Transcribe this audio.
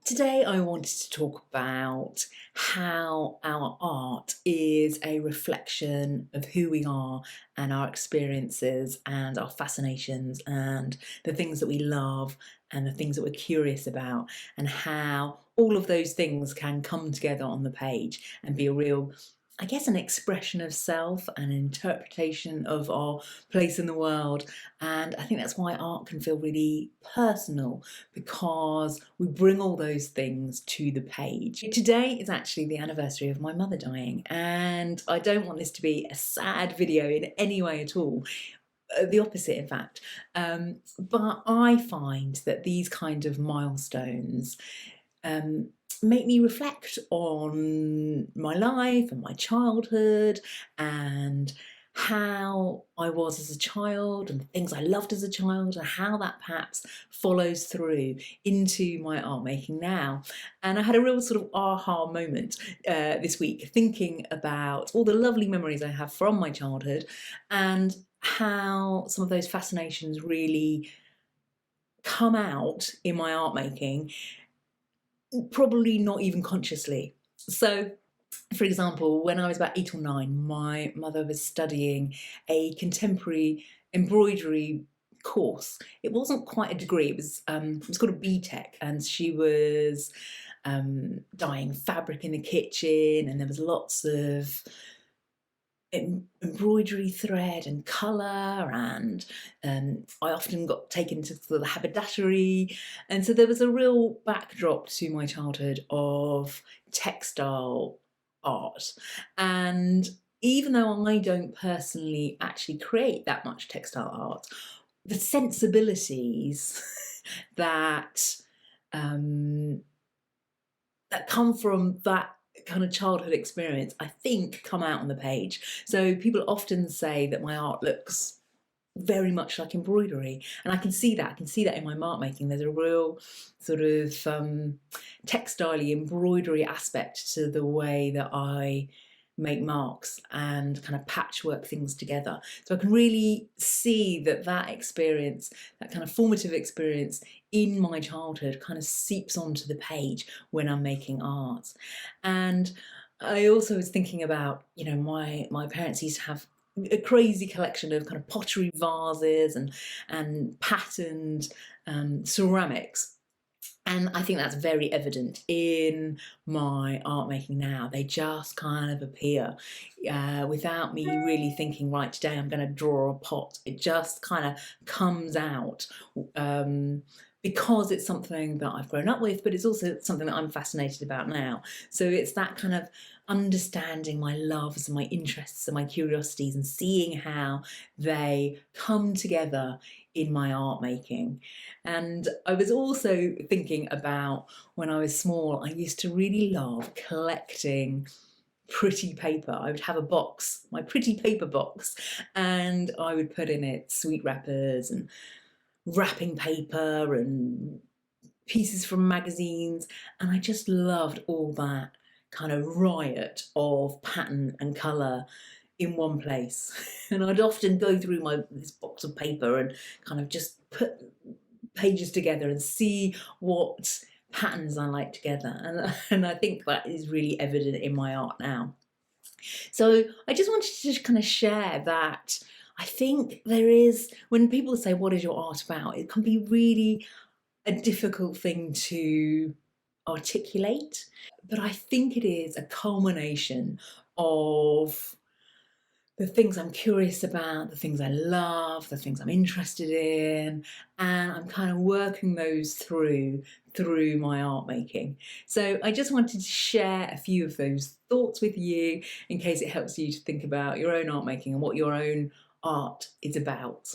Today I wanted to talk about how our art is a reflection of who we are and our experiences and our fascinations and the things that we love and the things that we're curious about, and how all of those things can come together on the page and be a real, I guess, an expression of self, an interpretation of our place in the world. And I think that's why art can feel really personal, because we bring all those things to the page. Today is actually the anniversary of my mother dying, and I don't want this to be a sad video in any way at all. The opposite, in fact. But I find that these kind of milestones um, make me reflect on my life and my childhood and how I was as a child and the things I loved as a child, and how that perhaps follows through into my art making now. And I had a real sort of aha moment this week, thinking about all the lovely memories I have from my childhood and how some of those fascinations really come out in my art making, probably not even consciously. So, for example, when I was about 8 or 9, my mother was studying a contemporary embroidery course. It wasn't quite a degree, it was called a BTEC, and she was dyeing fabric in the kitchen, and there was lots of embroidery thread and colour, and I often got taken to the haberdashery, and so there was a real backdrop to my childhood of textile art. And even though I don't personally actually create that much textile art, the sensibilities that um, that come from that kind of childhood experience, I think, come out on the page. So people often say that my art looks very much like embroidery, and I can see that. I can see that in my art making. There's a real sort of textile-y embroidery aspect to the way that I make marks and kind of patchwork things together. So I can really see that that experience, that kind of formative experience in my childhood, kind of seeps onto the page when I'm making art. And I also was thinking about, my parents used to have a crazy collection of kind of pottery vases and patterned ceramics. And I think that's very evident in my art making now. They just kind of appear without me really thinking, right, today I'm going to draw a pot. It just kind of comes out because it's something that I've grown up with, but it's also something that I'm fascinated about now. So it's that kind of understanding my loves and my interests and my curiosities, and seeing how they come together in my art making. And I was also thinking about when I was small, I used to really love collecting pretty paper. I would have a box, my pretty paper box, and I would put in it sweet wrappers and wrapping paper and pieces from magazines, and I just loved all that kind of riot of pattern and colour in one place. And I'd often go through this box of paper and kind of just put pages together and see what patterns I like together. And I think that is really evident in my art now. So I just wanted to just kind of share that I think there is, when people say, what is your art about? It can be really a difficult thing to articulate, but I think it is a culmination of the things I'm curious about, the things I love, the things I'm interested in, and I'm kind of working those through my art making. So I just wanted to share a few of those thoughts with you in case it helps you to think about your own art making and what your own art is about.